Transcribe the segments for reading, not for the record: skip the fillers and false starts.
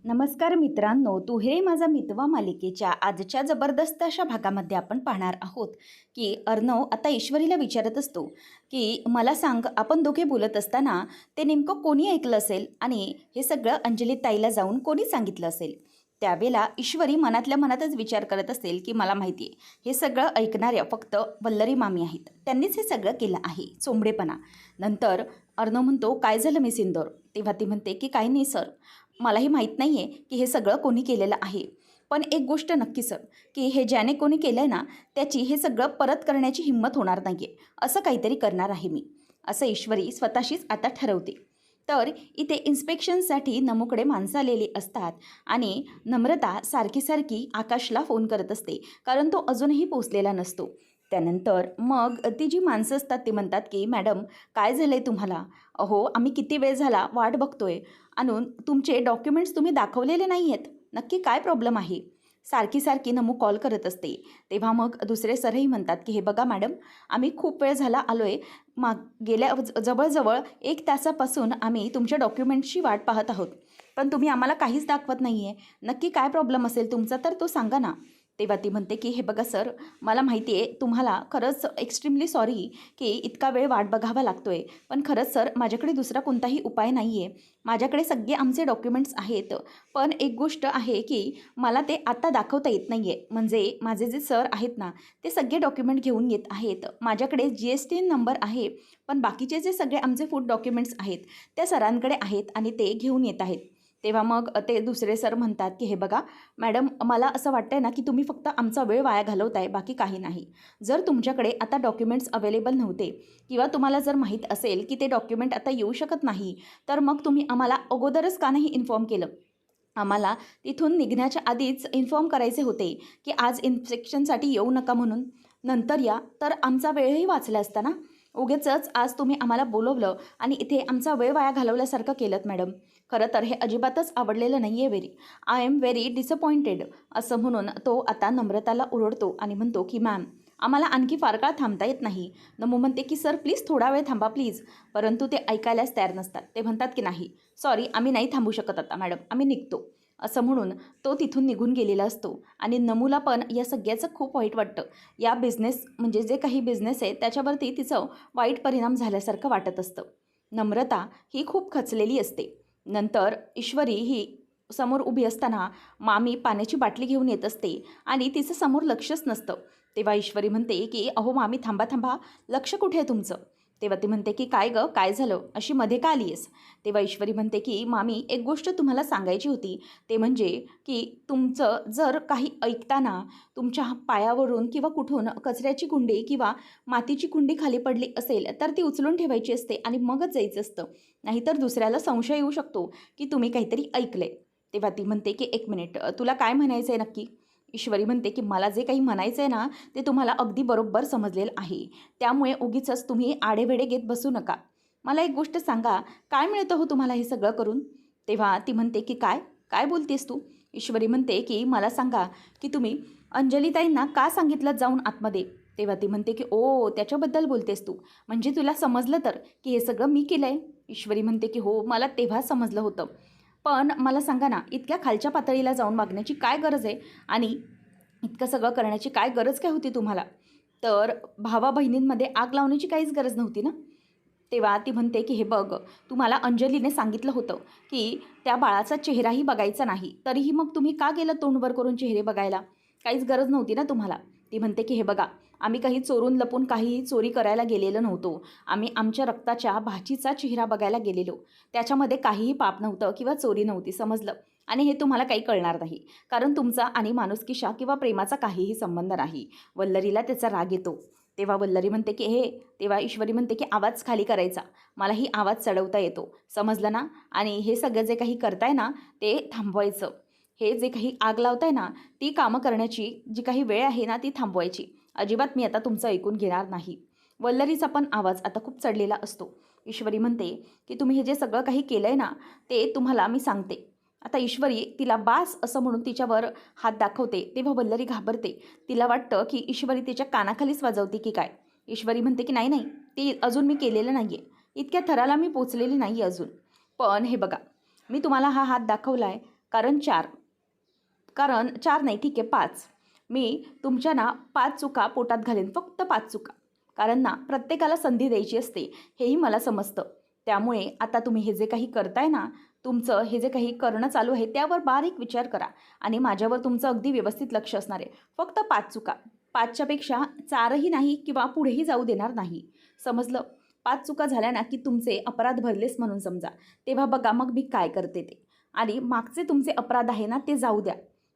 नमस्कार मित्रांनो, तू हे माझा मितवा मालिकेच्या आजच्या जबरदस्त अशा भागामध्ये आपण पाहणार आहोत की अर्णव आता ईश्वरीला विचारत असतो की मला सांग, आपण दोघे बोलत असताना ते नेमकं कोणी ऐकलं असेल आणि हे सगळं अंजली ताईला जाऊन कोणी सांगितलं असेल. त्यावेळेला ईश्वरी मनातल्या मनातच विचार करत असेल की मला माहिती आहे हे सगळं ऐकणाऱ्या फक्त वल्लरी मामी आहेत, त्यांनीच हे सगळं केलं आहे, चोंबडेपणा. नंतर अर्णव म्हणतो, काय झालं मिस इंदोर? तेव्हा ती म्हणते की काही नाही सर, मलाही माहीत नाही आहे की हे सगळं कोणी केलेलं आहे. पण एक गोष्ट नक्की सर, की हे ज्याने कोणी केलं आहे ना, त्याची हे सगळं परत करण्याची हिंमत होणार नाही आहे. असं काहीतरी करणार आहे मी, असं ईश्वरी स्वतःशीच आता ठरवते. तर इथे इन्स्पेक्शनसाठी नमूकडे माणसं आलेली असतात आणि नम्रता सारखी सारखी आकाशला फोन करत असते, कारण तो अजूनही पोचलेला नसतो. त्यानंतर मग ती जी माणसं असतात ते म्हणतात की मॅडम, काय झालं आहे तुम्हाला? अहो, आम्ही किती वेळ झाला वाट बघतोय, आणून तुमचे डॉक्युमेंट्स तुम्ही दाखवलेले नाही आहेत, नक्की काय प्रॉब्लेम आहे? सारखी सारखी नमू कॉल करत असते. तेव्हा मग दुसरे सरही म्हणतात की हे बघा मॅडम, आम्ही खूप वेळ झाला आलो आहे, गेल्या जवळजवळ 1 तासापासून आम्ही तुमच्या डॉक्युमेंट्सची वाट पाहत आहोत, पण तुम्ही आम्हाला काहीच दाखवत नाही आहे. नक्की काय प्रॉब्लेम असेल तुमचा तर तो सांगा ना. तेव्हा ती म्हणते की हे बघा सर, मला माहिती आहे तुम्हाला खरंच एक्स्ट्रीमली सॉरी की इतका वेळ वाट बघावा लागतो आहे, पण खरंच सर माझ्याकडे दुसरा कोणताही उपाय नाही आहे. माझ्याकडे सगळे आमचे डॉक्युमेंट्स आहेत, पण एक गोष्ट आहे की मला ते आत्ता दाखवता येत नाही आहे. म्हणजे माझे जे सर आहेत ना, ते सगळे डॉक्युमेंट घेऊन येत आहेत. माझ्याकडे GST नंबर आहे, पण बाकीचे जे सगळे आमचे फूड डॉक्युमेंट्स आहेत त्या सरांकडे आहेत आणि ते घेऊन येत आहेत. तेव्हा मग ते दुसरे सर म्हणतात की हे बघा मॅडम, मला असं वाटतंय ना की तुम्ही फक्त आमचा वेळ वाया घालवताय, बाकी काही नाही. जर तुमच्याकडे आता डॉक्युमेंट्स अवेलेबल नव्हते किंवा तुम्हाला जर माहीत असेल की ते डॉक्युमेंट आता येऊ शकत नाही, तर मग तुम्ही आम्हाला अगोदरच का नाही इन्फॉर्म केलं? आम्हाला तिथून निघण्याच्या आधीच इन्फॉर्म करायचे होते की आज इन्स्पेक्शनसाठी येऊ नका म्हणून, नंतर या, तर आमचा वेळही वाचला असता ना. उगीचच आज तुम्ही आम्हाला बोलवलं आणि इथे आमचा वेळ वाया घालवल्यासारखं केलं मॅडम. खरं तर हे अजिबातच आवडलेलं नाही आहे. आय एम व्हेरी डिसअपॉइंटेड, असं म्हणून तो आता नम्रताला ओरडतो आणि म्हणतो की मॅम, आम्हाला आणखी फार काळ थांबता येत नाही. नमू म्हणते की सर प्लीज थोडा वेळ थांबा प्लीज, परंतु ते ऐकायलाच तयार नसतात. ते म्हणतात की नाही सॉरी, आम्ही नाही थांबू शकत आता मॅडम, आम्ही निघतो. असं म्हणून तो तिथून निघून गेलेला असतो आणि नमूला पण या सगळ्याचं खूप वाईट वाटतं. या बिझनेस म्हणजे जे काही बिझनेस आहे त्याच्यावरती तिचं वाईट परिणाम झाल्यासारखं वाटत असतं. नम्रता ही खूप खचलेली असते. नंतर ईश्वरी ही समोर उभी असताना मामी पाण्याची बाटली घेऊन येत असते आणि तिचं समोर लक्षच नसतं. तेव्हा ईश्वरी म्हणते की अहो मामी, थांबा थांबा, लक्ष कुठे आहे तुमचं? तेव्हा ती म्हणते की काय गं, काय झालं, अशी मध्ये का आली आहेस? तेव्हा ईश्वरी म्हणते की मामी, एक गोष्ट तुम्हाला सांगायची होती, ते म्हणजे की तुमचं जर काही ऐकताना तुमच्या पायावरून किंवा कुठून कचऱ्याची कुंडी किंवा मातीची कुंडी खाली पडली असेल तर ती उचलून ठेवायची असते आणि मगच जायचं असतं, नाहीतर दुसऱ्याला संशय येऊ शकतो की तुम्ही काहीतरी ऐकलंय. तेव्हा ती म्हणते की एक मिनिट, तुला काय म्हणायचं आहे नक्की? ईश्वरी म्हणते की मला जे काही म्हणायचं आहे ना, ते तुम्हाला अगदी बरोबर समजलेलं आहे, त्यामुळे उगीचच तुम्ही आडेवेडे घेत बसू नका. मला एक गोष्ट सांगा, काय मिळतं हो तुम्हाला हे सगळं करून? तेव्हा ती म्हणते की काय काय बोलतेस तू? ईश्वरी म्हणते की मला सांगा की तुम्ही अंजलीताईंना का सांगितलं जाऊन आतमध्ये? तेव्हा ती म्हणते की ओ, त्याच्याबद्दल बोलतेस तू, म्हणजे तुला समजलं तर की हे सगळं मी केलं आहे? ईश्वरी म्हणते की हो, मला तेव्हा समजलं होतं, पण मला सांगा ना, इतक्या खालच्या पातळीला जाऊन मागण्याची काय गरज आहे आणि इतकं सगळं करण्याची काय गरज काय होती तुम्हाला? तर भावा बहिणींमध्ये आग लावण्याची काहीच गरज नव्हती ना. तेव्हा ती म्हणते की हे बघ, तुम्हाला अंजलीने सांगितलं होतं की त्या बाळाचा चेहराही बघायचा नाही, तरीही मग तुम्ही का गेलं तोंड वर करून चेहरे बघायला? काहीच गरज नव्हती ना तुम्हाला. ती म्हणते की हे बघा, आम्ही काही चोरून लपून काहीही चोरी करायला गेलेलो नव्हतो. आम्ही आमच्या रक्ताच्या भाचीचा चेहरा बघायला गेलेलो. त्याच्यामध्ये काहीही पाप नव्हतं किंवा चोरी नव्हती, समजलं? आणि हे तुम्हाला काही कळणार नाही, कारण तुमचा आणि माणुसकीचा किंवा प्रेमाचा काहीही संबंध नाही. वल्लरीला त्याचा राग येतो. तेव्हा वल्लरी म्हणते की हे, तेव्हा ईश्वरी म्हणते की आवाज खाली करायचा, मलाही आवाज चढवता येतो, समजलं ना? आणि हे सगळं जे काही करताय ना ते थांबवायचं. हे जे काही आग लावताय ना, ती कामं करण्याची जी काही वेळ आहे ना ती थांबवायची. अजिबात मी आता तुमचं ऐकून घेणार नाही. वल्लरीचा पण आवाज आता खूप चढलेला असतो. ईश्वरी म्हणते की तुम्ही हे जे सगळं काही केलं आहे ना, ते तुम्हाला मी सांगते. आता ईश्वरी तिला बास असं म्हणून तिच्यावर हात दाखवते, तेव्हा वल्लरी घाबरते. तिला वाटतं की ईश्वरी तिच्या कानाखालीच वाजवते की काय. ईश्वरी म्हणते की नाही नाही, ते अजून मी केलेलं नाही आहे, इतक्या थराला मी पोचलेली नाही आहे अजून. पण हे बघा, मी तुम्हाला हा हात दाखवला आहे, कारण 4, कारण 4 नाही, ठीक आहे 5. मी तुमच्या ना 5 चुका पोटात घालेन, फक्त 5 चुका. कारण ना प्रत्येकाला संधी द्यायची असते, हेही मला समजतं. त्यामुळे आता तुम्ही हे जे काही करताय ना, तुमचं हे जे काही करणं चालू आहे त्यावर बारीक विचार करा आणि माझ्यावर तुमचं अगदी व्यवस्थित लक्ष असणार आहे. फक्त 5 चुका. 5च्या पेक्षा 4ही नाही किंवा पुढेही जाऊ देणार नाही. समजलं? 5 चुका झाल्या ना, की तुमचे अपराध भरलेच म्हणून समजा. तेव्हा बघा मग मी काय करते ते. आणि मागचे तुमचे अपराध आहे ना, ते जाऊ द्या.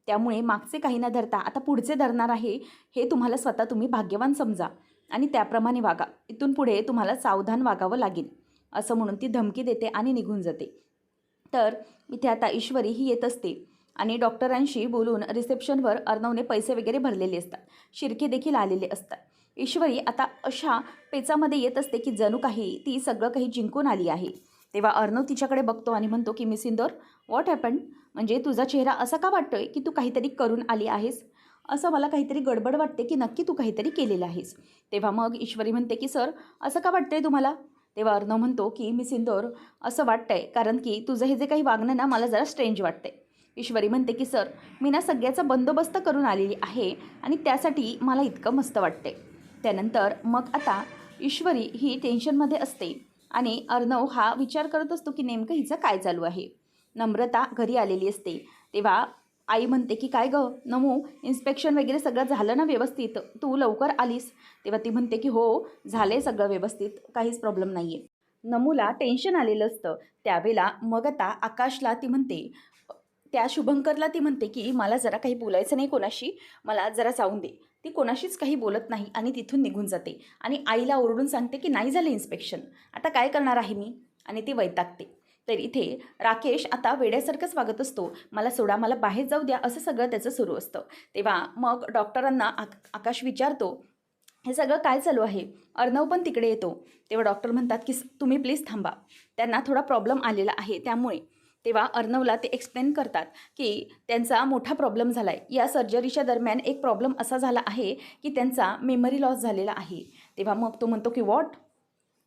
त्यामुळे मागचे काही न धरता आता पुढचे धरणार आहे, हे तुम्हाला स्वतः तुम्ही भाग्यवान समजा आणि त्याप्रमाणे वागा. इथून पुढे तुम्हाला सावधान वागावं लागेल, असं म्हणून ती धमकी देते आणि निघून जाते. तर इथे आता ईश्वरी ही येत असते आणि डॉक्टरांशी बोलून रिसेप्शनवर अर्णवने पैसे वगैरे भरलेले असतात. शिर्के देखील आलेले असतात. ईश्वरी आता अशा पेचामध्ये येत असते की जणू काही ती सगळं काही जिंकून आली आहे. तेव्हा अर्णव तिच्याकडे बघतो आणि म्हणतो की मिस इंदोर, व्हॉट हॅपन? म्हणजे तुझा चेहरा असा का वाटतोय की तू काहीतरी करून आली आहेस? असं मला काहीतरी गडबड वाटते की नक्की तू काहीतरी केलेलं आहेस. तेव्हा मग ईश्वरी म्हणते की सर, असं का वाटतंय तुम्हाला? तेव्हा अर्णव म्हणतो की मिस इंदोर, असं वाटतंय कारण की तुझं हे जे काही वागणं ना मला जरा स्ट्रेंज वाटतंय. ईश्वरी म्हणते की सर, मी ना सगळ्याचा बंदोबस्त करून आलेली आहे आणि त्यासाठी मला इतकं मस्त वाटतंय. त्यानंतर मग आता ईश्वरी ही टेन्शनमध्ये असते आणि अर्णव हा विचार करत असतो की नेमकं हिचं काय चालू आहे. नम्रता घरी आलेली असते. तेव्हा आई म्हणते की काय गं नमू, इन्स्पेक्शन वगैरे सगळं झालं ना व्यवस्थित? तू लवकर आलीस. तेव्हा ती म्हणते की हो, झालं आहे सगळं व्यवस्थित, काहीच प्रॉब्लेम नाही आहे. नमूला टेन्शन आलेलं असतं. त्यावेळेला मग आता आकाशला ती म्हणते, त्या शुभंकरला ती म्हणते की मला जरा काही बोलायचं नाही कोणाशी, मला जरा जाऊन दे. ती कोणाशीच काही बोलत नाही आणि तिथून निघून जाते आणि आईला ओरडून सांगते की नाही झालं इन्स्पेक्शन, आता काय करणार आहे मी? आणि ती वैतागते. तर इथे राकेश आता वेड्यासारखंच वागत असतो. मला सोडा, मला बाहेर जाऊ द्या, असं सगळं त्याचं सुरू असतं. तेव्हा मग डॉक्टरांना आकाश विचारतो, हे सगळं काय चालू आहे? अर्णव पण तिकडे येतो. तेव्हा डॉक्टर म्हणतात की तुम्ही प्लीज थांबा, त्यांना थोडा प्रॉब्लेम आलेला आहे त्यामुळे. तेव्हा अर्णवला ते एक्सप्लेन करतात की त्यांचा मोठा प्रॉब्लेम झाला आहे. या सर्जरीच्या दरम्यान एक प्रॉब्लेम असा झाला आहे की त्यांचा मेमरी लॉस झालेला आहे. तेव्हा मग तो म्हणतो की व्हॉट?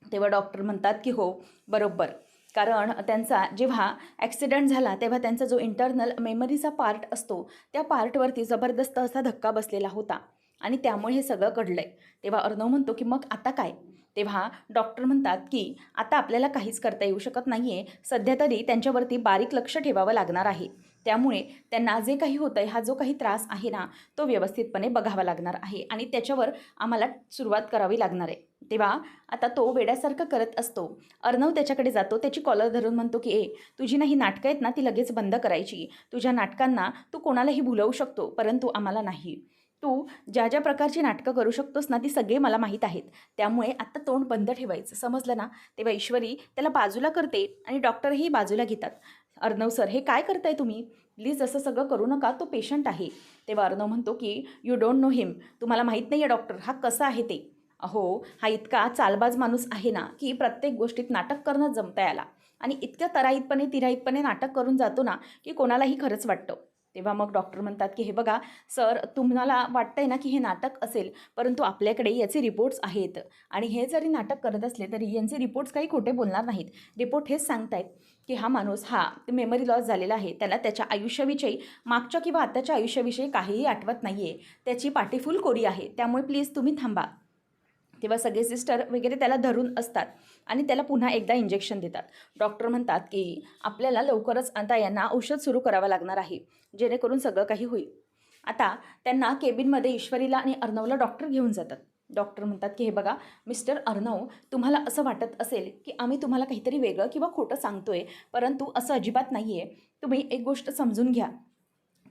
तेव्हा डॉक्टर म्हणतात की हो, बरोबर. कारण त्यांचा जेव्हा ॲक्सिडेंट झाला तेव्हा त्यांचा जो इंटरनल मेमरीचा पार्ट असतो, त्या पार्टवरती जबरदस्त असा धक्का बसलेला होता आणि त्यामुळे हे सगळं घडलं आहे. तेव्हा अर्णव म्हणतो की मग आता काय? तेव्हा डॉक्टर म्हणतात की आता आपल्याला काहीच करता येऊ शकत नाही आहे. सध्या तरी त्यांच्यावरती बारीक लक्ष ठेवावं लागणार आहे. त्यामुळे त्यांना जे काही होतं आहे, हा जो काही त्रास आहे ना, तो व्यवस्थितपणे बघावा लागणार आहे आणि त्याच्यावर आम्हाला सुरुवात करावी लागणार आहे. तेव्हा आता तो वेड्यासारखं करत असतो. अर्णव त्याच्याकडे जातो, त्याची कॉलर धरून म्हणतो की तुझी ना ही नाटकं आहेत ना, ती लगेच बंद करायची. तुझ्या नाटकांना तू कोणालाही भुलवू शकतो, परंतु आम्हाला नाही. तू ज्या ज्या प्रकारची नाटकं करू शकतोस ना, ती सगळी मला माहीत आहेत. त्यामुळे आत्ता तोंड बंद ठेवायचं, समजलं ना? तेव्हा ईश्वरी त्याला बाजूला करते आणि डॉक्टरही बाजूला घेतात. अर्णव सर, हे काय करताय तुम्ही? प्लीज असं सगळं करू नका, तो पेशंट आहे. तेव्हा अर्णव म्हणतो की यू डोंट नो हिम, तुम्हाला माहीत नाही आहे डॉक्टर हा कसा आहे ते. अहो, हा इतका चालबाज माणूस आहे ना की प्रत्येक गोष्टीत नाटक करणं जमतं याला आणि इतक्या तराईतपणे तिराईतपणे नाटक करून जातो ना की कोणालाही खरंच वाटतं. तेव्हा मग डॉक्टर म्हणतात की हे बघा सर, तुम्हाला वाटतंय ना की हे नाटक असेल, परंतु आपल्याकडे याचे रिपोर्ट्स आहेत आणि हे जरी नाटक करत असले तरी यांचे रिपोर्ट्स काही खोटे बोलणार नाहीत. रिपोर्ट हेच सांगतायत की हा माणूस हा मेमरी लॉस झालेला आहे. त्याला त्याच्या आयुष्याविषयी, मागच्या किंवा आताच्या आयुष्याविषयी काहीही आठवत नाही आहे. त्याची पाठी फुल कोरी आहे. त्यामुळे प्लीज तुम्ही थांबा. तेव्हा सगळे सिस्टर वगैरे त्याला धरून असतात आणि त्याला पुन्हा एकदा इंजेक्शन देतात. डॉक्टर म्हणतात की आपल्याला लवकरच आता यांना औषध सुरू करावं लागणार आहे, जेणेकरून सगळं काही होईल. आता त्यांना केबिनमध्ये ईश्वरीला आणि अर्णवला डॉक्टर घेऊन जातात. डॉक्टर म्हणतात की हे बघा मिस्टर अर्णव, तुम्हाला असं वाटत असेल की आम्ही तुम्हाला काहीतरी वेगळं किंवा खोटं सांगतोय, परंतु असं अजिबात नाही आहे. तुम्ही एक गोष्ट समजून घ्या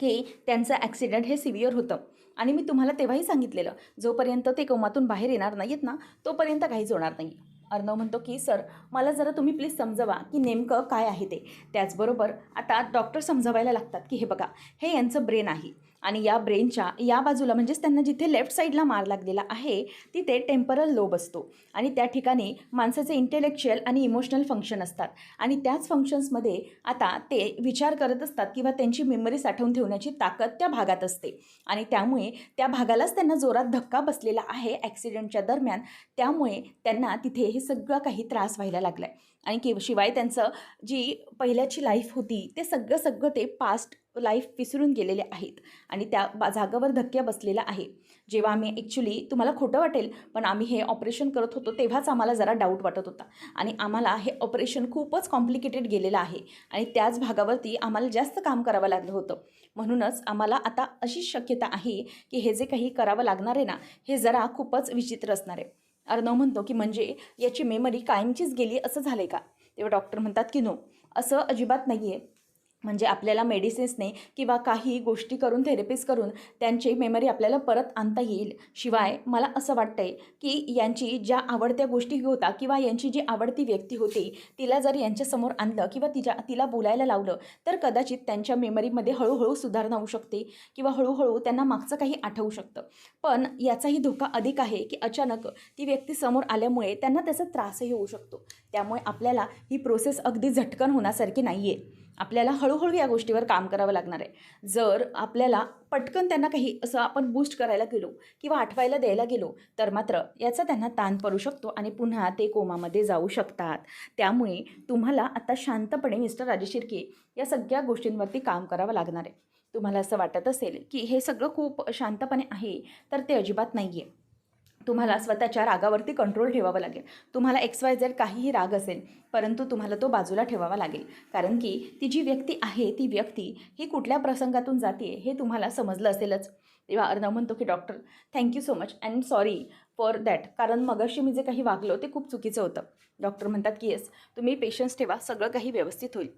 की त्यांचं ॲक्सिडेंट हे सिव्हिअर होतं आणि मी तुम्हाला तेव्हाही सांगितलेलं, जोपर्यंत ते कोमातून बाहेर येणार नाहीत ना, तोपर्यंत काहीच होणार नाही. अर्णव म्हणतो की सर, मला जरा तुम्ही प्लीज समजवा की नेमकं काय आहे ते. त्याचबरोबर आता डॉक्टर समजवायला लागतात की हे बघा, हे यांचं ब्रेन आहे आणि या ब्रेनच्या या बाजूला म्हणजेच त्यांना जिथे लेफ्ट साईडला मार लागलेला आहे तिथे टेम्परल लोब असतो आणि त्या ठिकाणी माणसाचे इंटेलेक्च्युअल आणि इमोशनल फंक्शन असतात आणि त्याच फंक्शन्समध्ये आता ते विचार करत असतात किंवा त्यांची मेमरी साठवून ठेवण्याची ताकद त्या भागात असते आणि त्यामुळे त्या भागालाच त्यांना जोरात धक्का बसलेला आहे ॲक्सिडेंटच्या दरम्यान. त्यामुळे त्यांना तिथे हे सगळं काही त्रास व्हायला लागला आहे आणि शिवाय त्यांचं जी पहिल्याची लाईफ होती ते सगळं ते पास्ट लाईफ विसरून गेलेले आहेत आणि त्या जागेवर धक्के बसलेला आहे. जेव्हा आम्ही ॲक्च्युली तुम्हाला खोटं वाटेल पण आम्ही हे ऑपरेशन करत होतो तेव्हाच आम्हाला जरा डाऊट वाटत होता आणि आम्हाला हे ऑपरेशन खूपच कॉम्प्लिकेटेड गेलेलं आहे आणि त्याच भागावरती आम्हाला जास्त काम करावं लागलं होतं. म्हणूनच आम्हाला आता अशी शक्यता आहे की हे जे काही करावं लागणार आहे ना हे जरा खूपच विचित्र असणार आहे. अर्णव म्हणतो की म्हणजे याची मेमरी कायमचीच गेली असं झालं आहे का? तेव्हा डॉक्टर म्हणतात की नो, असं अजिबात नाही आहे. म्हणजे आपल्याला मेडिसिन्सने किंवा काही गोष्टी करून थेरपीज करून त्यांची मेमरी आपल्याला परत आणता येईल. शिवाय मला असं वाटतंय की यांची ज्या आवडत्या गोष्टी होता किंवा यांची जी आवडती व्यक्ती होती तिला जर यांच्यासमोर आणलं किंवा तिला बोलायला लावलं तर कदाचित त्यांच्या मेमरीमध्ये हळूहळू सुधारणा होऊ शकते किंवा हळूहळू त्यांना मागचं काही आठवू शकतं. पण याचाही धोका अधिक आहे की अचानक ती व्यक्ती समोर आल्यामुळे त्यांना त्याचा त्रासही होऊ शकतो. त्यामुळे आपल्याला ही प्रोसेस अगदी झटकन होण्यासारखी नाही आहे. आपल्याला हळूहळू या गोष्टीवर काम करावं लागणार आहे. जर आपल्याला पटकन त्यांना काही असं आपण बूस्ट करायला गेलो किंवा आठवायला द्यायला गेलो तर मात्र याचा त्यांना ताण पडू शकतो आणि पुन्हा ते कोमामध्ये जाऊ शकतात. त्यामुळे तुम्हाला आता शांतपणे मिस्टर राजेश शिर्के या सगळ्या गोष्टींवरती काम करावं लागणार आहे. तुम्हाला असं वाटत असेल की हे सगळं खूप शांतपणे आहे तर ते अजिबात नाही आहे. तुम्हाला स्वतःच्या रागावरती कंट्रोल ठेवावं लागेल. तुम्हाला XYZ काहीही राग असेल परंतु तुम्हाला तो बाजूला ठेवावा लागेल. कारण की ती जी व्यक्ती आहे ती व्यक्ती ही कुठल्या प्रसंगातून जाते हे तुम्हाला समजलं असेलच. तेव्हा अर्णव म्हणतो की doctor thank you so much and sorry for that, कारण मगाशी मी जे काही वागलो ते खूप चुकीचं होतं. डॉक्टर म्हणतात की येस, तुम्ही पेशन्स ठेवा, सगळं काही व्यवस्थित होईल.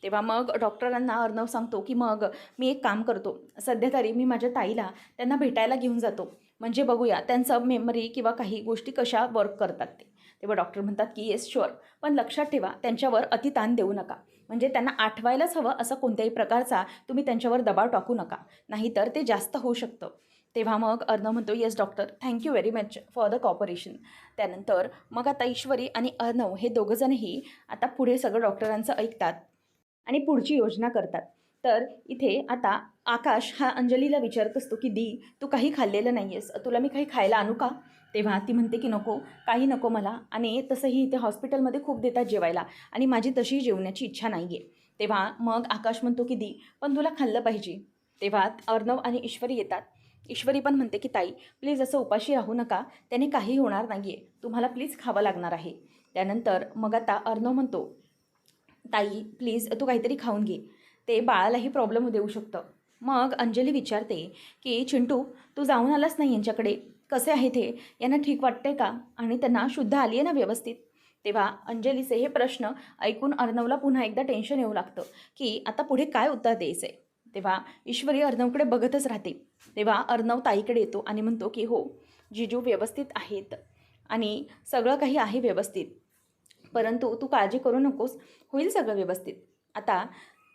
तेव्हा मग डॉक्टरांना अर्णव सांगतो की मग मी एक काम करतो, सध्या तरी मी माझ्या ताईला त्यांना भेटायला घेऊन जातो, म्हणजे बघूया त्यांचं मेमरी किंवा काही गोष्टी कशा वर्क करतात ते. तेव्हा डॉक्टर म्हणतात की येस शुअर, पण लक्षात ठेवा त्यांच्यावर अतिताण देऊ नका. म्हणजे त्यांना आठवायलाच हवं असं कोणत्याही प्रकारचा तुम्ही त्यांच्यावर दबाव टाकू नका, नाहीतर ते जास्त होऊ शकतं. तेव्हा मग अर्णव म्हणतो yes doctor, thank you very much for the cooperation. त्यानंतर मग आता ईश्वरी आणि अर्णव हे दोघंजणही आता पुढे सगळं डॉक्टरांचं ऐकतात आणि पुढची योजना करतात. तर इथे आता आकाश हा अंजलीला विचारत असतो की दी, तू काही खाल्लेलं नाही आहेस, तुला मी काही खायला आणू का? तेव्हा ती म्हणते की नको, काही नको मला, आणि तसंही इथे हॉस्पिटलमध्ये खूप देतात जेवायला आणि माझी तशी जेवण्याची इच्छा नाही आहे. तेव्हा मग आकाश म्हणतो की दी, पण तुला खाल्लं पाहिजे. तेव्हा अर्णव आणि ईश्वरी येतात. ईश्वरी पण म्हणते की ताई प्लीज असं उपाशी राहू नका, त्याने काही होणार नाही आहे, तुम्हाला प्लीज खावं लागणार आहे. त्यानंतर मग आता अर्णव म्हणतो ताई प्लीज तू काहीतरी खाऊन घे, ते बाळालाही प्रॉब्लेम देऊ शकतं. मग अंजली विचारते की चिंटू तू जाऊन आलास नाही यांच्याकडे, कसे आहे ते, यांना ठीक वाटते का आणि त्यांना शुद्ध आली आहे ना व्यवस्थित? तेव्हा अंजलीचे हे प्रश्न ऐकून अर्णवला पुन्हा एकदा टेन्शन येऊ लागतं की आता पुढे काय उत्तर द्यायचं आहे. तेव्हा ईश्वरी अर्णवकडे बघतच राहते. तेव्हा अर्णव ताईकडे येतो आणि म्हणतो की हो जिजू व्यवस्थित आहेत आणि सगळं काही आहे व्यवस्थित, परंतु तू काळजी करू नकोस, होईल सगळं व्यवस्थित. आता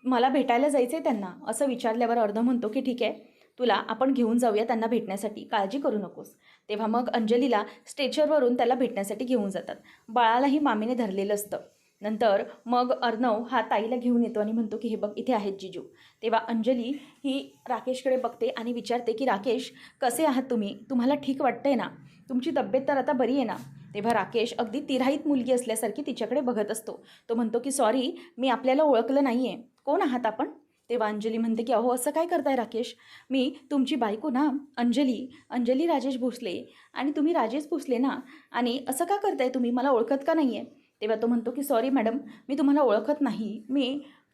मला भेटायला जायचं आहे त्यांना, असं विचारल्यावर अर्णव म्हणतो की ठीक आहे, तुला आपण घेऊन जाऊया त्यांना भेटण्यासाठी, काळजी करू नकोस. तेव्हा मग अंजलीला स्ट्रेचरवरून त्याला भेटण्यासाठी घेऊन जातात. बाळालाही मामीने धरलेलं असतं. नंतर मग अर्णव हा ताईला घेऊन येतो आणि म्हणतो की हे बघ इथे आहेत जिजू. तेव्हा अंजली ही राकेशकडे बघते आणि विचारते की राकेश कसे आहात तुम्ही, तुम्हाला ठीक वाटतंय ना, तुमची तब्येत तर आता बरी आहे ना? तेव्हा राकेश अगदी तिराईत मुलगी असल्यासारखी तिच्याकडे बघत असतो. तो म्हणतो की सॉरी, मी आपल्याला ओळखलं नाही आहे, कोण आहात आपण? तेव्हा अंजली म्हणते की अहो असं काय करताय राकेश, मी तुमची बायको ना अंजली राजेश भोसले, आणि तुम्ही राजेश भोसले ना, आणि असं का करताय तुम्ही, मला ओळखत का नाही आहे? तेव्हा तो म्हणतो की सॉरी मॅडम, मी तुम्हाला ओळखत नाही,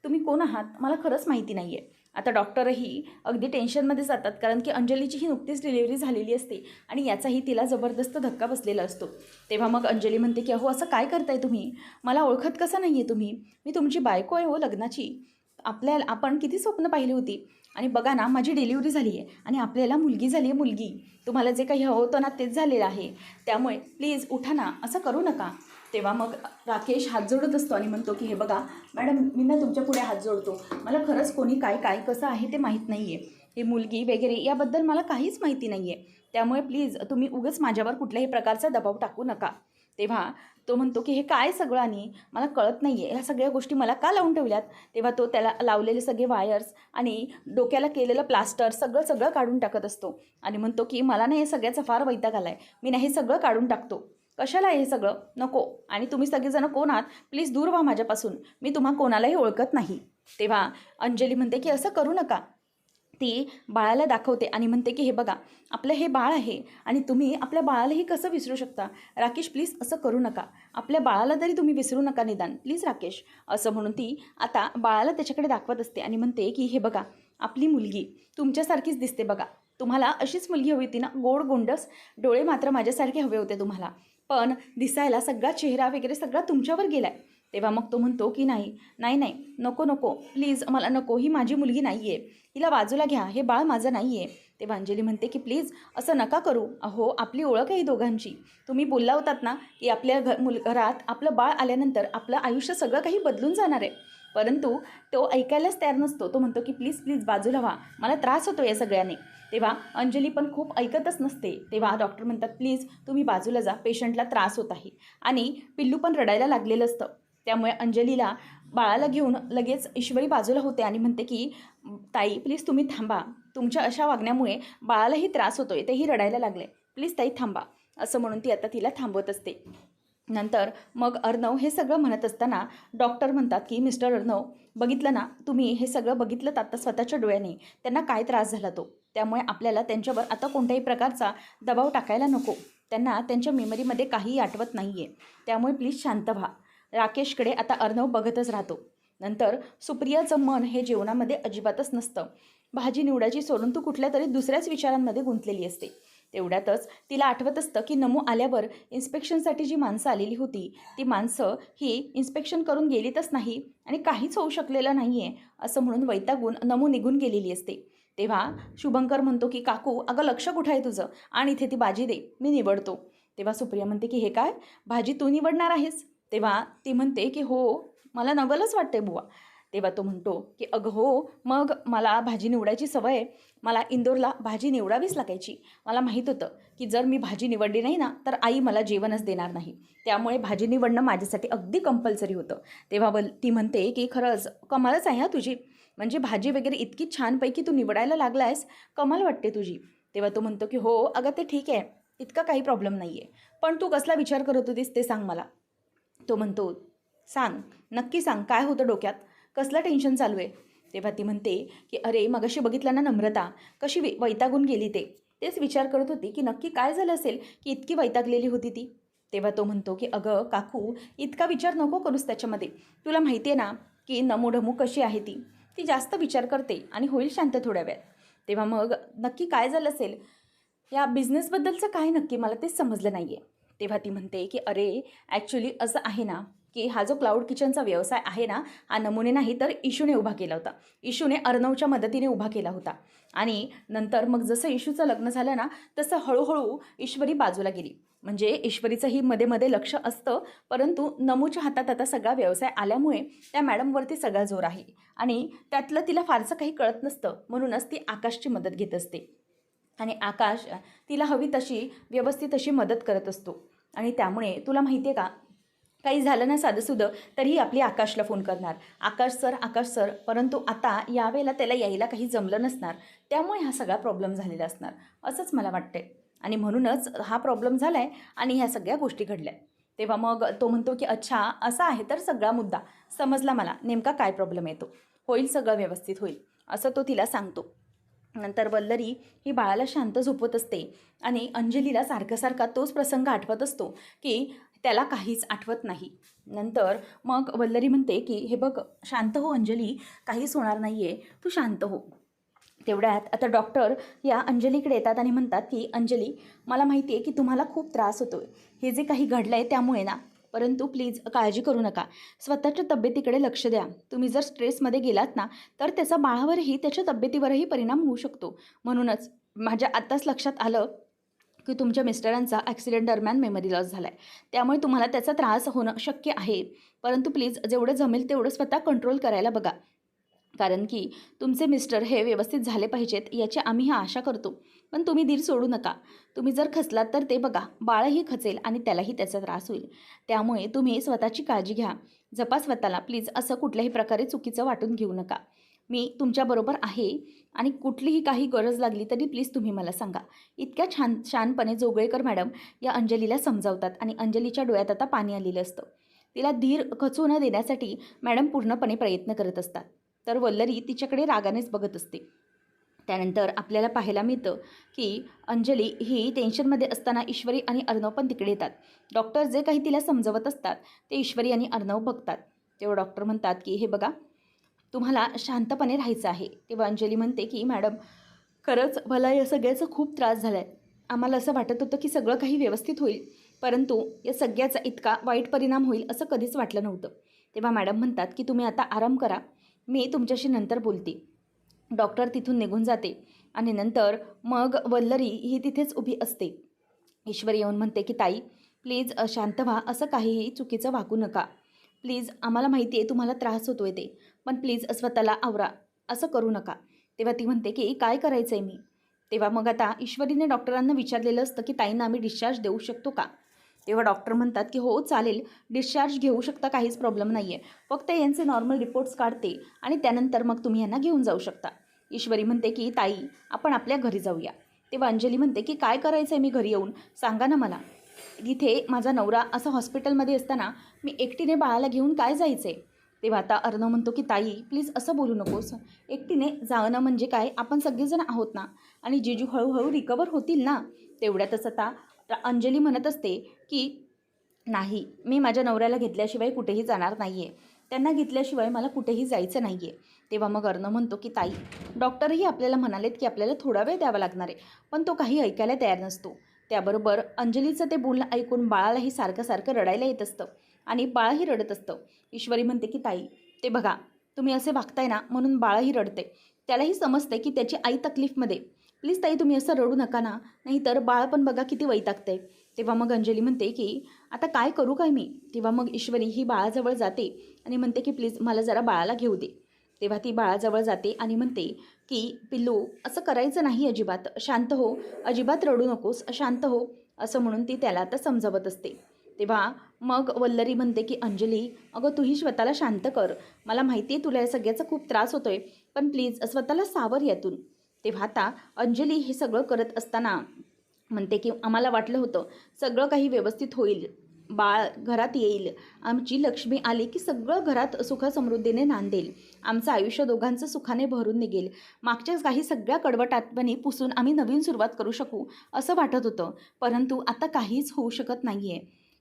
तुम्ही कोण आहात मला खरंच माहिती नाही आहे. आता डॉक्टरही अगदी टेन्शनमध्ये जातात, कारण की अंजलीची ही नुकतीच डिलिव्हरी झालेली असते आणि याचाही तिला जबरदस्त धक्का बसलेला असतो. तेव्हा मग अंजली म्हणते की अहो असं काय करताय तुम्ही, मला ओळखत कसं नाही आहे तुम्ही, मी तुमची बायको आहे हो लग्नाची, आपण किती स्वप्न पाहिली होती, आणि बघा ना माझी डिलिव्हरी झाली आहे आणि आपल्याला मुलगी झाली आहे, मुलगी, तुम्हाला जे काही हवं होतं ना तेच झालेलं आहे, त्यामुळे प्लीज उठा ना, असं करू नका. तेव्हा मग राकेश हात जोडत असतो आणि म्हणतो की हे बघा मॅडम, मी ना तुमच्या पुढे हात जोडतो, मला खरंच कोणी काय कसं आहे ते माहीत नाही आहे, ही मुलगी वगैरे याबद्दल मला काहीच माहिती नाही आहे, त्यामुळे प्लीज तुम्ही उगाच माझ्यावर कुठल्याही प्रकारचा दबाव टाकू नका. तेव्हा तो म्हणतो की हे काय सगळं, आणि मला कळत नाही आहे ह्या सगळ्या गोष्टी मला का लावून ठेवल्यात. तेव्हा तो त्याला लावलेले सगळे वायर्स आणि डोक्याला केलेलं प्लास्टर सगळं काढून टाकत असतो आणि म्हणतो की मला ना हे सगळ्याचा फार वैताग आला आहे, मी ना हे सगळं काढून टाकतो, कशाला हे सगळं नको. आणि तुम्ही सगळेजण कोण आहात, प्लीज दूर व्हा माझ्यापासून, मी तुम्हा कोणालाही ओळखत नाही. तेव्हा अंजली म्हणते की असं करू नका. ती बाळाला दाखवते आणि म्हणते की हे बघा, आपलं हे बाळ आहे आणि तुम्ही आपल्या बाळालाही कसं विसरू शकता. राकेश प्लीज असं करू नका, आपल्या बाळाला तरी तुम्ही विसरू नका निदान, प्लीज राकेश. असं म्हणून ती आता बाळाला त्याच्याकडे दाखवत असते आणि म्हणते की हे बघा, आपली मुलगी तुमच्यासारखीच दिसते बघा. तुम्हाला अशीच मुलगी हवी होती ना, गोड गोंडस, डोळे मात्र माझ्यासारखे हवे होते तुम्हाला, पण दिसायला सगळा चेहरा वगैरे सगळा तुमच्यावर गेलाय. तेव्हा मग तो म्हणतो की नाही नाही नाही, नको नको प्लीज, मला नको, ही माझी मुलगी नाही आहे, हिला बाजूला घ्या, हे बाळ माझं नाही आहे. तेव्हा अंजली म्हणते की प्लीज असं नका करू. अहो आपली ओळख आहे ही दोघांची. तुम्ही बोलला होतात ना की आपल्या घरात आपलं बाळ आल्यानंतर आपलं आयुष्य सगळं काही बदलून जाणार आहे, परंतु तो ऐकायलाच तयार नसतो. तो म्हणतो की प्लीज प्लीज बाजूला व्हा, मला त्रास होतो या सगळ्याने. तेव्हा अंजली पण खूप ऐकतच नसते. तेव्हा डॉक्टर म्हणतात प्लीज तुम्ही बाजूला जा, पेशंटला त्रास होत आहे. आणि पिल्लू पण रडायला लागलेलं असतं. त्यामुळे अंजलीला बाळाला घेऊन लगेच ईश्वरी बाजूला होते आणि म्हणते की ताई प्लीज तुम्ही थांबा, तुमच्या अशा वागण्यामुळे बाळालाही त्रास होतोय, तेही रडायला लागले, प्लीज ताई थांबा. असं म्हणून ती आता तिला थांबवत असते. नंतर मग अर्णव हे सगळं म्हणत असताना डॉक्टर म्हणतात की मिस्टर अर्णव, बघितलं ना तुम्ही, हे सगळं बघितलं आता स्वतःच्या डोळ्याने, त्यांना काय त्रास झाला तो. त्यामुळे आपल्याला त्यांच्यावर आता कोणत्याही प्रकारचा दबाव टाकायला नको. त्यांना त्यांच्या मेमरीमध्ये काहीही आठवत नाही आहे, त्यामुळे प्लीज शांत व्हा. राकेशकडे आता अर्णव बघतच राहतो. नंतर सुप्रियाचं मन हे जेवणामध्ये अजिबातच नसतं. भाजी निवडायची सोडून तू कुठल्या तरी दुसऱ्याच विचारांमध्ये गुंतलेली असते. तेवढ्यातच तिला आठवत असतं की नमू आल्यावर इन्स्पेक्शनसाठी जी माणसं आलेली होती, ती माणसं ही इन्स्पेक्शन करून गेलीतच नाही आणि काहीच होऊ शकलेलं नाही आहे असं म्हणून वैतागून नमू निघून गेलेली असते. तेव्हा शुभंकर म्हणतो की काकू अगं लक्ष कुठं आहे तुझं, आणि इथे ती भाजी दे, मी निवडतो. तेव्हा सुप्रिया म्हणते की हे काय, भाजी तू निवडणार आहेस. तेव्हा ती म्हणते की हो, मला नवलच वाटते बुवा. तेव्हा तो म्हणतो की अगं हो, मग मला भाजी निवडायची सवय आहे, मला इंदोरला भाजी निवडावीच लागायची. मला माहीत होतं की जर मी भाजी निवडली नाही ना तर आई मला जेवणच देणार नाही, त्यामुळे भाजी निवडणं माझ्यासाठी अगदी कंपल्सरी होतं. तेव्हा ती म्हणते की खरंच कमालच आहे हा तुझी, म्हणजे भाजी वगैरे इतकी छानपैकी तू निवडायला लागला आहेस, कमाल वाटते तुझी. तेव्हा तो म्हणतो की हो अगं ते ठीक आहे, इतका काही प्रॉब्लेम नाही आहे, पण तू कसला विचार करत होतीस ते सांग मला. तो म्हणतो सांग, नक्की सांग, काय होतं डोक्यात, कसलं टेन्शन चालू आहे. तेव्हा ती म्हणते की अरे मगाशी बघितलं ना नम्रता कशी वैतागून गेली, तेच विचार करत होती की नक्की काय झालं असेल की इतकी वैतागलेली होती ती. तेव्हा तो म्हणतो की अगं काकू इतका विचार नको करूस त्याच्यामध्ये, तुला माहिती आहे ना की नमूढमू कशी आहे ती, ती जास्त विचार करते आणि होईल शांत थोड्या वेळात. तेव्हा मग नक्की काय झालं असेल, या बिझनेसबद्दलचं काय नक्की मला तेच समजलं नाही आहे. तेव्हा ती म्हणते की अरे ॲक्च्युली असं आहे ना की हा जो क्लाउड किचनचा व्यवसाय आहे ना, हा नमुने नाही तर इशूने उभा केला होता. इशूने अर्णवच्या मदतीने उभा केला होता. आणि नंतर मग जसं इशूचं लग्न झालं ना तसं हळूहळू ईश्वरी बाजूला गेली. म्हणजे ईश्वरीचंही मध्ये मध्ये लक्ष असतं, परंतु नमूच्या हातात आता सगळा व्यवसाय आल्यामुळे त्या मॅडमवरती सगळा जोर आहे आणि त्यातलं तिला फारसं काही कळत नसतं, म्हणूनच ती आकाशची मदत घेत असते. आणि आकाश तिला हवी तशी व्यवस्थित अशी मदत करत असतो. आणि त्यामुळे तुला माहिती आहे का, काही झालं ना साधंसुधं तरीही आपली आकाशला फोन करणार, आकाश सर, परंतु आता यावेळेला त्याला यायला काही जमलं नसणार, त्यामुळे हा सगळा प्रॉब्लेम झालेला असणार असंच मला वाटते. आणि म्हणूनच हा प्रॉब्लेम झाला आहे आणि ह्या सगळ्या गोष्टी घडल्या. तेव्हा मग तो म्हणतो की अच्छा असा आहे तर सगळा मुद्दा समजला मला, नेमका काय प्रॉब्लेम येतो, होईल सगळं व्यवस्थित होईल, असं तो तिला सांगतो. नंतर वल्लरी ही बाळाला शांत झोपवत असते आणि अंजलीला सारखा तोच प्रसंग आठवत असतो की त्याला काहीच आठवत नाही. नंतर मग वल्लरी म्हणते की हे बघ शांत हो अंजली, काहीच होणार नाही आहे, तू शांत हो. तेवढ्यात आता डॉक्टर या अंजलीकडे येतात आणि म्हणतात की अंजली, मला माहिती आहे की तुम्हाला खूप त्रास होतो आहे, हे जे काही घडलं आहे त्यामुळे ना, परंतु प्लीज काळजी करू नका, स्वतःच्या तब्येतीकडे लक्ष द्या. तुम्ही जर स्ट्रेसमध्ये गेलात ना तर त्याचा बाळावरही त्याच्या तब्येतीवरही परिणाम होऊ शकतो. म्हणूनच माझ्या आत्ताच लक्षात आलं की तुमच्या मिस्टरांचा ॲक्सिडेंट दरम्यान मेमरी लॉस झाला आहे, त्यामुळे तुम्हाला त्याचा त्रास होणं शक्य आहे, परंतु प्लीज जेवढं जमेल तेवढं स्वतः कंट्रोल करायला बघा, कारण की तुमचे मिस्टर हे व्यवस्थित झाले पाहिजेत याची आम्ही आशा करतो. पण तुम्ही धीर सोडू नका, तुम्ही जर खचलात तर ते बघा बाळही खचेल आणि त्यालाही त्याचा त्रास होईल. त्यामुळे तुम्ही स्वतःची काळजी घ्या, जपा स्वतःला प्लीज, असं कुठल्याही प्रकारे चुकीचं वाटून घेऊ नका. मी तुमच्याबरोबर आहे आणि कुठलीही काही गरज लागली तरी प्लीज तुम्ही मला सांगा. इतक्या शानपणे जोगळेकर मॅडम या अंजलीला समजावतात आणि अंजलीच्या डोळ्यात आता पाणी आलेलं असतं. तिला धीर खचू न देण्यासाठी मॅडम पूर्णपणे प्रयत्न करत असतात. तर वल्लरी तिच्याकडे रागानेच बघत असते. त्यानंतर आपल्याला पाहायला मिळतं की अंजली ही टेन्शनमध्ये असताना ईश्वरी आणि अर्णव पण तिकडे येतात. डॉक्टर जे काही तिला समजवत असतात ते ईश्वरी आणि अर्णव बघतात. तेव्हा डॉक्टर म्हणतात की हे बघा, तुम्हाला शांतपणे राहायचं आहे. तेव्हा अंजली म्हणते की मॅडम, खरंच मला या सगळ्याचा खूप त्रास झाला आहे. आम्हाला असं वाटत होतं की सगळं काही व्यवस्थित होईल, परंतु या सगळ्याचा इतका वाईट परिणाम होईल असं कधीच वाटलं नव्हतं. तेव्हा मॅडम म्हणतात की तुम्ही आता आराम करा, मी तुमच्याशी नंतर बोलते. डॉक्टर तिथून निघून जाते आणि नंतर मग वल्लरी ही तिथेच उभी असते. ईश्वरी येऊन म्हणते की ताई, प्लीज शांत व्हा, असं काहीही चुकीचं वागू नका. प्लीज, आम्हाला माहिती आहे तुम्हाला त्रास होतो आहे ते, पण प्लीज स्वतःला आवरा, असं करू नका. तेव्हा ती म्हणते की काय करायचं आहे मी. तेव्हा मग आता ईश्वरीने डॉक्टरांना विचारलेलं असतं की ताईंना आम्ही डिस्चार्ज देऊ शकतो का. तेव्हा डॉक्टर म्हणतात की हो चालेल, डिस्चार्ज घेऊ शकता, काहीच प्रॉब्लेम नाही आहे. फक्त यांचे नॉर्मल रिपोर्ट्स काढते आणि त्यानंतर मग तुम्ही यांना घेऊन जाऊ शकता. ईश्वरी म्हणते की ताई, आपण आपल्या घरी जाऊया. तेव्हा अंजली म्हणते की काय करायचं आहे मी घरी येऊन, सांगा ना मला. इथे माझा नवरा असं हॉस्पिटलमध्ये असताना मी एकटीने बाळाला घेऊन काय जायचं आहे. तेव्हा आता अर्णव म्हणतो की ताई प्लीज असं बोलू नकोस. एकटीने जाणं म्हणजे काय, आपण सगळेजण आहोत ना, आणि जीजू हळूहळू रिकवर होतील ना. तेवढ्यातच आता अंजली म्हणत असते की नाही, मी माझ्या नवऱ्याला घेतल्याशिवाय कुठेही जाणार नाही आहे. त्यांना घेतल्याशिवाय मला कुठेही जायचं नाही आहे. तेव्हा मग अर्णव म्हणतो की ताई, डॉक्टरही आपल्याला म्हणालेत की आपल्याला थोडा वेळ द्यावा लागणार आहे, पण तो काही ऐकायला तयार नसतो. त्याबरोबर अंजलीचं ते बोलणं ऐकून बाळालाही सारखं सारखं रडायला येत असतं आणि बाळही रडत असतं. ईश्वरी म्हणते की ताई, ते बघा, तुम्ही असे वागताय ना म्हणून बाळही रडते. त्यालाही समजते की त्याची आई तकलीफमध्ये. प्लीज ताई, तुम्ही असं रडू नका ना, नाहीतर बाळ पण बघा किती वैतागतंय. तेव्हा मग अंजली म्हणते की आता काय करू काय मी. तेव्हा मग ईश्वरी ही बाळाजवळ जाते आणि म्हणते की प्लीज मला जरा बाळाला घेऊ दे. तेव्हा ती बाळाजवळ जाते आणि म्हणते की पिल्लू, असं करायचं नाही अजिबात, शांत हो, अजिबात रडू नकोस, शांत हो, असं म्हणून ती त्याला आता समजावत असते. तेव्हा मग वल्लरी म्हणते की अंजली, अगं तूही स्वतःला शांत कर. मला माहिती आहे तुला या सगळ्याचा खूप त्रास होतोय, पण प्लीज स्वतःला सावर यातून. तेव्हा आता अंजली हे सगळं करत असताना म्हणते की आम्हाला वाटलं होतं सगळं काही व्यवस्थित होईल, बाळ घरात येईल, आमची लक्ष्मी आली की सगळं घरात सुखसमृद्धीने नांदेल, आमचं आयुष्य दोघांचं सुखाने भरून निघेल, मागच्या काही सगळ्या कडवट आठवणी पुसून आम्ही नवीन सुरुवात करू शकू असं वाटत होतं. परंतु आता काहीच होऊ शकत नाही आहे.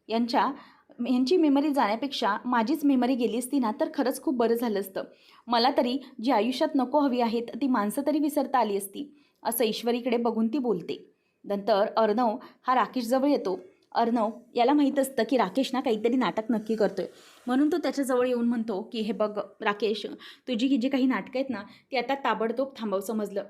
यांची मेमरी जाण्यापेक्षा माझीच मेमरी गेली असती ना तर खरंच खूप बरं झालं असतं. मला तरी जी आयुष्यात नको हवी आहेत ती माणसं तरी विसरता आली असती, असं ईश्वरीकडे बघून ती बोलते. नंतर अर्णव हा राकेशजवळ येतो. अर्णव याला माहीत असतं की राकेश ना काहीतरी नाटक नक्की करतोय, म्हणून तो त्याच्याजवळ येऊन म्हणतो की हे बघ राकेश, तुझी ही जी काही नाटकं आहेत ना ती आता ताबडतोब थांबव, समजलं.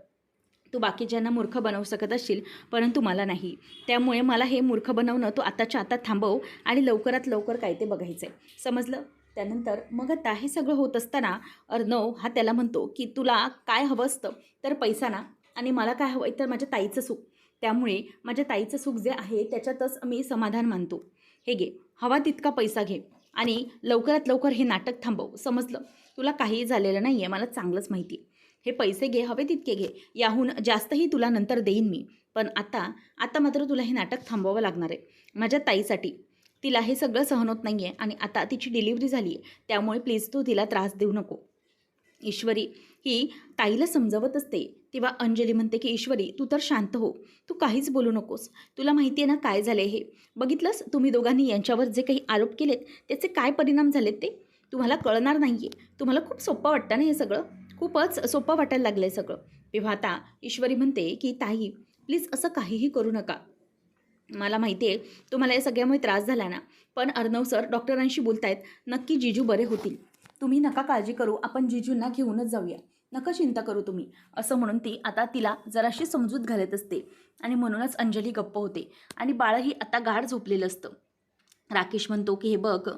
तू बाकीच्यांना मूर्ख बनवू शकत असशील, परंतु मला नाही. त्यामुळे मला हे मूर्ख बनवणं तू आताच्या आता थांबव आणि लवकरात लवकर काय ते बघायचं आहे, समजलं. त्यानंतर मग आता हे सगळं होत असताना अर्णव हा त्याला म्हणतो की तुला काय हवं असतं तर पैसा ना, आणि मला काय हवं आहे तर माझ्या ताईचं सुख. त्यामुळे माझ्या ताईचं सुख जे आहे त्याच्यातच मी समाधान मानतो. हे घे, हवा तितका पैसा घे आणि लवकरात लवकर हे नाटक थांबव, समजलं. तुला काहीही झालेलं नाही आहे, मला चांगलंच माहिती आहे. हे पैसे घे, हवे तितके घे, याहून जास्तही तुला नंतर देईन मी, पण आता मात्र तुला हे नाटक थांबवावं लागणार आहे माझ्या ताईसाठी. तिला हे सगळं सहन होत नाही आहे आणि आता तिची डिलिव्हरी झाली आहे, त्यामुळे प्लीज तू तिला त्रास देऊ नको. ईश्वरी ही ताईला समजावत असते. तेव्हा अंजली म्हणते की ईश्वरी तू तर शांत हो, तू काहीच बोलू नकोस. तुला माहिती आहे ना काय झालं हे, बघितलंस तुम्ही दोघांनी यांच्यावर जे काही आरोप केलेत त्याचे काय परिणाम झालेत ते तुम्हाला कळणार नाही आहे. तुम्हाला खूप सोपं वाटतं ना हे सगळं, खूपच सोपं वाटायला लागलं आहे सगळं. तेव्हा आता ईश्वरी म्हणते की ताई प्लीज असं काहीही करू नका. मला माहिती आहे तुम्हाला या सगळ्यामुळे त्रास झाला ना, पण अर्णव सर डॉक्टरांशी बोलतायत, नक्की जीजू बरे होतील. तुम्ही नका काळजी करू, आपण जीजूंना घेऊनच जाऊया, नका चिंता करू तुम्ही, असं म्हणून ती आता तिला जराशी समजूत घालत असते. आणि म्हणूनच अंजली गप्प होते आणि बाळही आता गाढ झोपलेलं असतं. राकेश म्हणतो की हे बघ,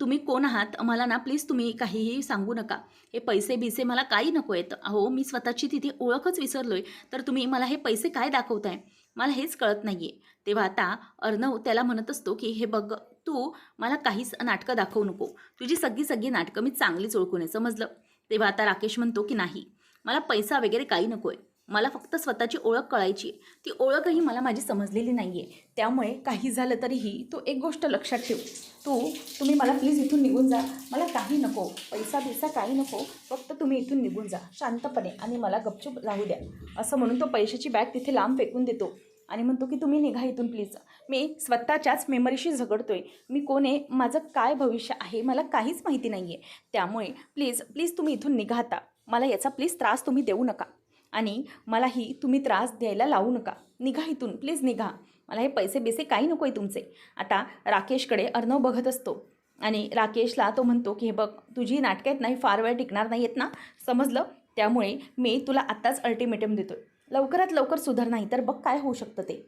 तुम्ही कोण आहात मला ना प्लीज तुम्ही काहीही सांगू नका. हे पैसे बिसे मला काही नको आहेत. अहो मी स्वतःची तिथे ओळखच विसरलोय, तर तुम्ही मला हे पैसे काय दाखवताय, मला हेच कळत नाही आहे. तेव्हा आता अर्णव त्याला म्हणत असतो की हे बघ, तू मला काहीच नाटकं दाखवू नको, तुझी सगळी नाटकं मी चांगलीच ओळखून आहे, समजलं. तेव्हा आता राकेश म्हणतो की नाही, मला पैसा वगैरे काही नको आहे, मला फक्त स्वतःची ओळख कळायची आहे. ती ओळखही मला माझी समजलेली नाही आहे. त्यामुळे काही झालं तरीही तू एक गोष्ट लक्षात ठेव, तुम्ही मला प्लीज इथून निघून जा. मला काही नको, पैसा बिसा काही नको, फक्त तुम्ही इथून निघून जा शांतपणे आणि मला गपचूप राहू द्या. असं म्हणून तो पैशाची बॅग तिथे लांब फेकून देतो आणि म्हणतो की तुम्ही निघा इथून प्लीज. मी स्वतःच्याच मेमरीशी झगडतोय. मी कोण आहे, माझं काय भविष्य आहे, मला काहीच माहिती नाही आहे. त्यामुळे प्लीज प्लीज तुम्ही इथून निघा आता. मला याचा प्लीज त्रास तुम्ही देऊ नका आणि मलाही तुम्ही त्रास द्यायला लावू नका. निघा इथून प्लीज निघा. मला हे पैसे बिसे काही नको आहे तुमचे. आता राकेशकडे अर्णव बघत असतो आणि राकेशला तो म्हणतो की हे बघ, तुझी नाटकं आहेत नाही, फार वेळ टिकणार नाही आहेत ना, समजलं. त्यामुळे मी तुला आत्ताच अल्टिमेटम देतो, लवकरात लवकर सुधार, नाही तर बघ काय होऊ शकतं ते.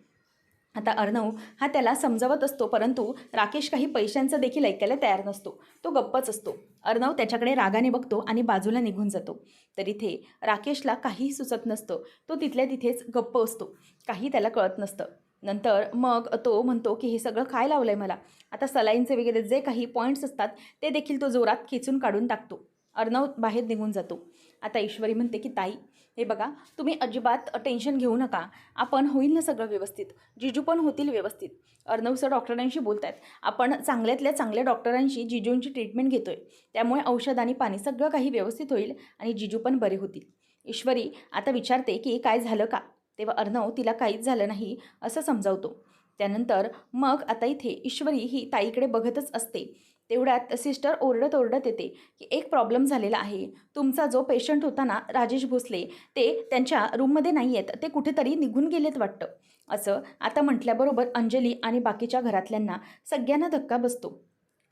आता अर्णव हा त्याला समजावत असतो, परंतु राकेश काही पैशांचं देखील ऐकायला तयार नसतो. तो गप्पच असतो. अर्णव त्याच्याकडे रागाने बघतो आणि बाजूला निघून जातो. तर इथे राकेशला काहीही सुचत नसतं. तो तिथल्या तिथेच गप्प असतो. काही त्याला कळत नसतं. नंतर मग तो म्हणतो की हे सगळं काय लावलं आहे मला. आता सलाईनचे वगैरे जे काही पॉईंट्स असतात ते देखील तो जोरात खेचून काढून टाकतो. अर्णव बाहेर निघून जातो. आता ईश्वरी म्हणते की ताई, हे बघा, तुम्ही अजिबात टेन्शन घेऊ नका, आपण होईल ना सगळं व्यवस्थित, जिजू पण होतील व्यवस्थित. अर्णव सर डॉक्टरांशी बोलत आहेत, आपण चांगल्यातल्या चांगल्या डॉक्टरांशी जिजूंची ट्रीटमेंट घेतो आहे. त्यामुळे औषध आणि पाणी सगळं काही व्यवस्थित होईल आणि जिजू पण बरे होतील. ईश्वरी आता विचारते की काय झालं का. तेव्हा अर्णव तिला काहीच झालं नाही असं समजावतो. त्यानंतर मग आता इथे ईश्वरी ही ताईकडे बघतच असते. तेवढ्यात सिस्टर ओरडत ओरडत येते की एक प्रॉब्लेम झालेला आहे. तुमचा जो पेशंट होता ना राजेश भोसले, ते त्यांच्या रूममध्ये नाही आहेत, ते कुठेतरी निघून गेलेत वाटतं. असं आता म्हटल्याबरोबर अंजली आणि बाकीच्या घरातल्यांना सगळ्यांना धक्का बसतो.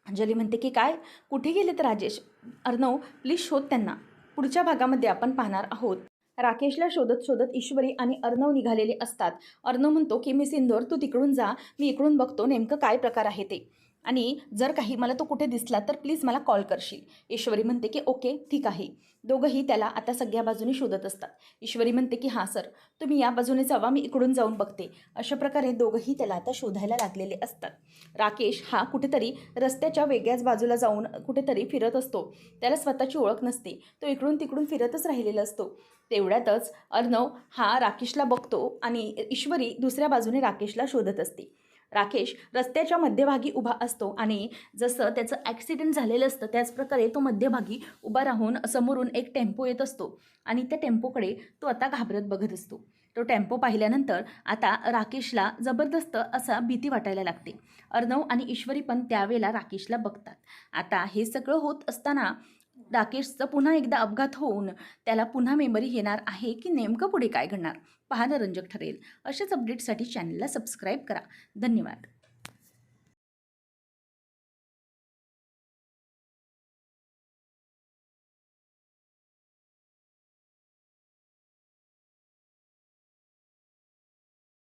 अंजली म्हणते की काय, कुठे गेलेत राजेश? अर्णव प्लीज शोध त्यांना. पुढच्या भागामध्ये आपण पाहणार आहोत. राकेशला शोधत शोधत ईश्वरी आणि अर्णव निघालेले असतात. अर्णव म्हणतो की मी सिंदूर, तू तिकडून जा, मी इकडून बघतो नेमकं काय प्रकार आहे ते, आणि जर काही मला तो कुठे दिसला तर प्लीज मला कॉल करशील. ईश्वरी म्हणते की ओके ठीक आहे. दोघंही त्याला आता सगळ्या बाजूने शोधत असतात. ईश्वरी म्हणते की हां सर, तुम्ही या बाजूने जावा, मी इकडून जाऊन बघते. अशा प्रकारे दोघंही त्याला आता शोधायला लागलेले असतात. राकेश हा कुठेतरी रस्त्याच्या वेगळ्याच बाजूला जाऊन कुठेतरी फिरत असतो. त्याला स्वतःची ओळख नसते. तो इकडून तिकडून फिरतच राहिलेला असतो. तेवढ्यातच अर्णव हा राकेशला बघतो आणि ईश्वरी दुसऱ्या बाजूने राकेशला शोधत असते. राकेश रस्त्याच्या मध्यभागी उभा असतो आणि जसं त्याचं ॲक्सिडेंट झालेलं असतं त्याच प्रकारे तो मध्यभागी उभा राहून समोरून एक टेम्पो येत असतो आणि त्या टेम्पोकडे तो आता घाबरत बघत असतो. तो टेम्पो पाहिल्यानंतर आता राकेशला जबरदस्त असा भीती वाटायला लागते. अर्णव आणि ईश्वरी पण त्यावेळेला राकेशला बघतात. आता हे सगळं होत असताना राकेशचं पुन्हा एकदा अपघात होऊन त्याला पुन्हा मेमरी येणार आहे की नेमकं पुढे काय घडणार, पाहणं रंजक ठरेल. अशाच अपडेट्ससाठी चॅनलला सबस्क्राईब करा. धन्यवाद.